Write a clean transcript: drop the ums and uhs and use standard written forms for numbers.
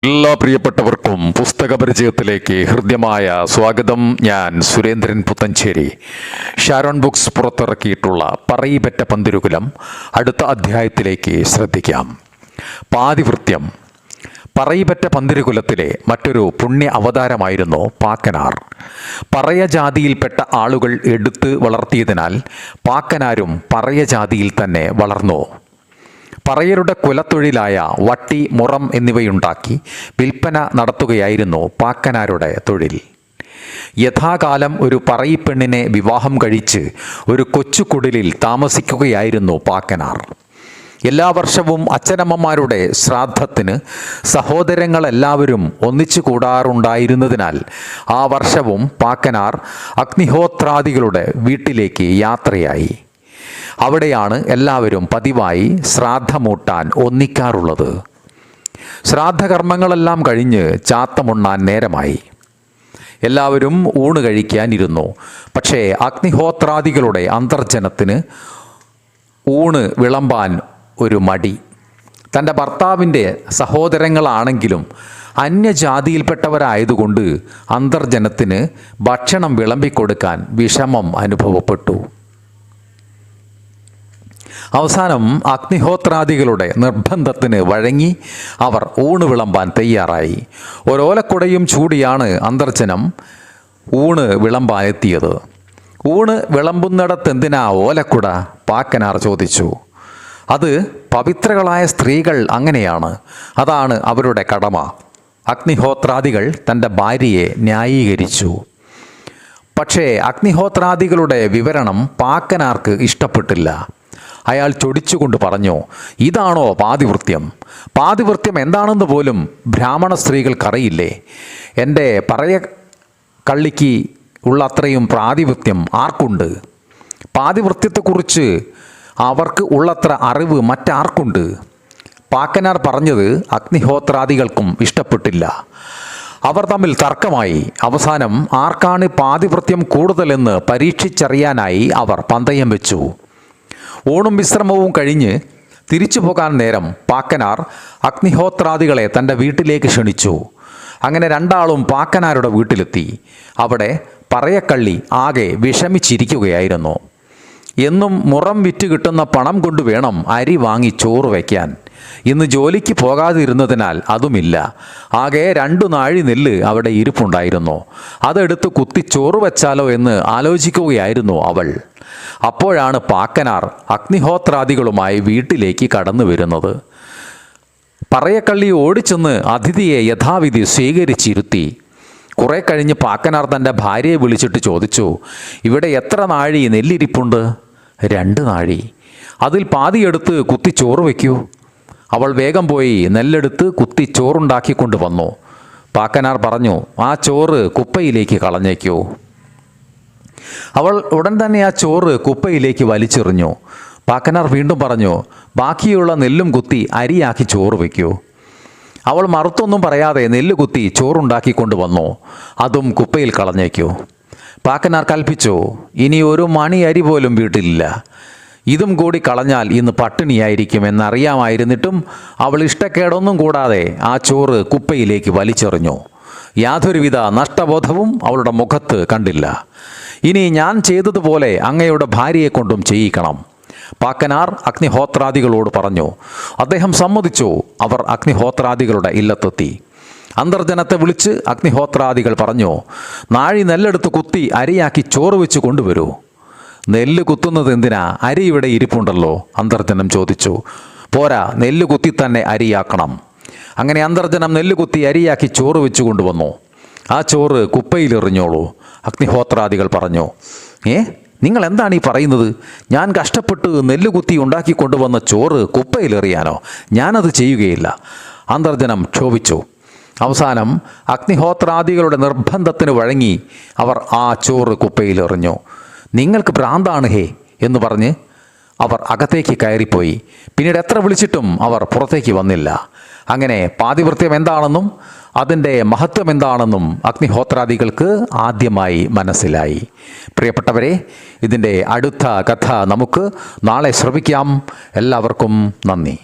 എല്ലാ പ്രിയപ്പെട്ടവർക്കും പുസ്തക പരിചയത്തിലേക്ക് ഹൃദ്യമായ സ്വാഗതം. ഞാൻ സുരേന്ദ്രൻ പുത്തഞ്ചേരി. ഷാരോൺ ബുക്സ് പുറത്തിറക്കിയിട്ടുള്ള പറയിപെറ്റ പന്തിരുകുലം അടുത്ത അധ്യായത്തിലേക്ക് ശ്രദ്ധിക്കാം. പാതിവൃത്യം. പറയിപെറ്റ പന്തിരുകുലത്തിലെ മറ്റൊരു പുണ്യ അവതാരമായിരുന്നു പാക്കനാർ. പറയ ജാതിയിൽപ്പെട്ട ആളുകൾ എടുത്ത് വളർത്തിയതിനാൽ പാക്കനാരും പറയ ജാതിയിൽ തന്നെ വളർന്നു. പറയരുടെ കുലത്തൊഴിലായ വട്ടി, മുറം എന്നിവയുണ്ടാക്കി വിൽപ്പന നടത്തുകയായിരുന്നു പാക്കനാരുടെ തൊഴിൽ. യഥാകാലം ഒരു പറയിപ്പെണ്ണിനെ വിവാഹം കഴിച്ച് ഒരു കൊച്ചുകുടിലിൽ താമസിക്കുകയായിരുന്നു പാക്കനാർ. എല്ലാ വർഷവും അച്ഛനമ്മമാരുടെ ശ്രാദ്ധത്തിന് സഹോദരങ്ങളെല്ലാവരും ഒന്നിച്ചു കൂടാറുണ്ടായിരുന്നതിനാൽ ആ വർഷവും പാക്കനാർ അഗ്നിഹോത്രാദികളുടെ വീട്ടിലേക്ക് യാത്രയായി. അവിടെയാണ് എല്ലാവരും പതിവായി ശ്രാദ്ധമൂട്ടാൻ ഒന്നിക്കാറുള്ളത്. ശ്രാദ്ധകർമ്മങ്ങളെല്ലാം കഴിഞ്ഞ് ചാത്തമുണ്ണാൻ നേരമായി. എല്ലാവരും ഊണ് കഴിക്കാനിരുന്നു. പക്ഷേ അഗ്നിഹോത്രാദികളുടെ അന്തർജനത്തിന് ഊണ് വിളമ്പാൻ ഒരു മടി. തൻ്റെ ഭർത്താവിൻ്റെ സഹോദരങ്ങളാണെങ്കിലും അന്യജാതിയിൽപ്പെട്ടവരായതുകൊണ്ട് അന്തർജനത്തിന് ഭക്ഷണം വിളമ്പിക്കൊടുക്കാൻ വിഷമം അനുഭവപ്പെട്ടു. അവസാനം അഗ്നിഹോത്രാദികളുടെ നിർബന്ധത്തിന് വഴങ്ങി അവർ ഊണ് വിളമ്പാൻ തയ്യാറായി. ഒരോലക്കുടയും ചൂടിയാണ് അന്തർജനം ഊണ് വിളമ്പാനെത്തിയത്. ഊണ് വിളമ്പുന്നിടത്തെന്തിനാ ഓലക്കുട? പാക്കനാർ ചോദിച്ചു. അത് പവിത്രകളായ സ്ത്രീകൾ അങ്ങനെയാണ്, അതാണ് അവരുടെ കടമ. അഗ്നിഹോത്രാദികൾ തൻ്റെ ഭാര്യയെ ന്യായീകരിച്ചു. പക്ഷേ അഗ്നിഹോത്രാദികളുടെ വിവരണം പാക്കനാർക്ക് ഇഷ്ടപ്പെട്ടില്ല. അയാൾ ചൊടിച്ചുകൊണ്ട് പറഞ്ഞു, ഇതാണോ പാതിവൃത്യം? പാതിവൃത്യം എന്താണെന്ന് പോലും ബ്രാഹ്മണ സ്ത്രീകൾക്കറിയില്ലേ? എൻ്റെ പറയ കള്ളിക്ക് ഉള്ള അത്രയും പാതിവൃത്യം ആർക്കുണ്ട്? പാതിവൃത്യത്തെക്കുറിച്ച് അവർക്ക് ഉള്ളത്ര അറിവ് മറ്റാർക്കുണ്ട്? പാക്കനാർ പറഞ്ഞത് അഗ്നിഹോത്രാദികൾക്കും ഇഷ്ടപ്പെട്ടില്ല. അവർ തമ്മിൽ തർക്കമായി. അവസാനം ആർക്കാണ് പാതിവൃത്യം കൂടുതലെന്ന് പരീക്ഷിച്ചറിയാനായി അവർ പന്തയം വെച്ചു. ഊണും വിശ്രമവും കഴിഞ്ഞ് തിരിച്ചു പോകാൻ നേരം പാക്കനാർ അഗ്നിഹോത്രാദികളെ തൻ്റെ വീട്ടിലേക്ക് ക്ഷണിച്ചു. അങ്ങനെ രണ്ടാളും പാക്കനാരുടെ വീട്ടിലെത്തി. അവിടെ പറയക്കള്ളി ആകെ വിഷമിച്ചിരിക്കുകയായിരുന്നു. എന്നും മുറം വിറ്റ് കിട്ടുന്ന പണം കൊണ്ട് വേണം അരി വാങ്ങി ചോറ് വയ്ക്കാൻ. ഇന്ന് ജോലിക്ക് പോകാതിരുന്നതിനാൽ അതുമില്ല. ആകെ 2 നാഴി നെല്ല് അവിടെ ഇരിപ്പുണ്ടായിരുന്നു. അതെടുത്ത് കുത്തി ചോറ് വെച്ചാലോ എന്ന് ആലോചിക്കുകയായിരുന്നു അവൾ. അപ്പോഴാണ് പാക്കനാർ അഗ്നിഹോത്രാദികളുമായി വീട്ടിലേക്ക് കടന്നു വരുന്നത്. പറയക്കള്ളി ഓടിച്ചെന്ന് അതിഥിയെ യഥാവിധി സ്വീകരിച്ചിരുത്തി. കുറെ കഴിഞ്ഞ് പാക്കനാർ തൻ്റെ ഭാര്യയെ വിളിച്ചിട്ട് ചോദിച്ചു, ഇവിടെ എത്ര നാഴി നെല്ലിരിപ്പുണ്ട്? 2 നാഴി. അതിൽ പാതിയെടുത്ത് കുത്തി ചോറ് വയ്ക്കൂ. അവൾ വേഗം പോയി നെല്ലെടുത്ത് കുത്തി ചോറുണ്ടാക്കിക്കൊണ്ട് വന്നു. പാക്കനാർ പറഞ്ഞു, ആ ചോറ് കുപ്പയിലേക്ക് കളഞ്ഞേക്കൂ. അവൾ ഉടൻ തന്നെ ആ ചോറ് കുപ്പയിലേക്ക് വലിച്ചെറിഞ്ഞു. പാക്കനാർ വീണ്ടും പറഞ്ഞു, ബാക്കിയുള്ള നെല്ലും കുത്തി അരിയാക്കി ചോറ് വയ്ക്കൂ. അവൾ മറുത്തൊന്നും പറയാതെ നെല്ല് കുത്തി ചോറുണ്ടാക്കിക്കൊണ്ട് വന്നു. അതും കുപ്പയിൽ കളഞ്ഞേക്കൂ. പാക്കനാർ കൽപ്പിച്ചു, ഇനി ഒരു മണി അരി പോലും വീട്ടിലില്ല. ഇതും കൂടി കളഞ്ഞാൽ ഇന്ന് പട്ടിണിയായിരിക്കും എന്നറിയാമായിരുന്നിട്ടും അവൾ ഇഷ്ടക്കേടൊന്നും കൂടാതെ ആ ചോറ് കുപ്പയിലേക്ക് വലിച്ചെറിഞ്ഞു. യാതൊരുവിധ നഷ്ടബോധവും അവളുടെ മുഖത്ത് കണ്ടില്ല. ഇനി ഞാൻ ചെയ്തതുപോലെ അങ്ങയുടെ ഭാര്യയെ കൊണ്ടും ചെയ്യിക്കണം. പാക്കനാർ അഗ്നിഹോത്രാദികളോട് പറഞ്ഞു. അദ്ദേഹം സമ്മതിച്ചു. അവർ അഗ്നിഹോത്രാദികളുടെ ഇല്ലത്തെത്തി. അന്തർജനത്തെ വിളിച്ച് അഗ്നിഹോത്രാദികൾ പറഞ്ഞു, നാഴി നെല്ലെടുത്ത് കുത്തി അരിയാക്കി ചോറ് വെച്ച് കൊണ്ടുവരൂ. നെല്ല് കുത്തുന്നത് എന്തിനാ? അരി ഇവിടെ ഇരിപ്പുണ്ടല്ലോ, അന്തർജനം ചോദിച്ചു. പോരാ, നെല്ല് കുത്തി തന്നെ അരിയാക്കണം. അങ്ങനെ അന്തർജനം നെല്ല് കുത്തി അരിയാക്കി ചോറ് വെച്ച് കൊണ്ടുവന്നു. ആ ചോറ് കുപ്പയിലെറിഞ്ഞോളൂ, അഗ്നിഹോത്രാദികൾ പറഞ്ഞു. നിങ്ങൾ എന്താണ് ഈ പറയുന്നത്? ഞാൻ കഷ്ടപ്പെട്ട് നെല്ല് കുത്തി ഉണ്ടാക്കി കൊണ്ടുവന്ന ചോറ് കുപ്പയിലെറിയാനോ? ഞാനത് ചെയ്യുകയില്ല, അന്തർജനം ക്ഷോഭിച്ചു. അവസാനം അഗ്നിഹോത്രാദികളുടെ നിർബന്ധത്തിന് വഴങ്ങി അവർ ആ ചോറ് കുപ്പയിലെറിഞ്ഞു. നിങ്ങൾക്ക് ഭ്രാന്താണ് ഹേ എന്ന് പറഞ്ഞ് അവർ അകത്തേക്ക് കയറിപ്പോയി. പിന്നീട് എത്ര വിളിച്ചിട്ടും അവർ പുറത്തേക്ക് വന്നില്ല. അങ്ങനെ പാതിവൃത്യം എന്താണെന്നും അതിൻ്റെ മഹത്വം എന്താണെന്നും അഗ്നിഹോത്രാദികൾക്ക് ആദ്യമായി മനസ്സിലായി. പ്രിയപ്പെട്ടവരെ, ഇതിൻ്റെ അടുത്ത കഥ നമുക്ക് നാളെ ശ്രവിക്കാം. എല്ലാവർക്കും നന്ദി.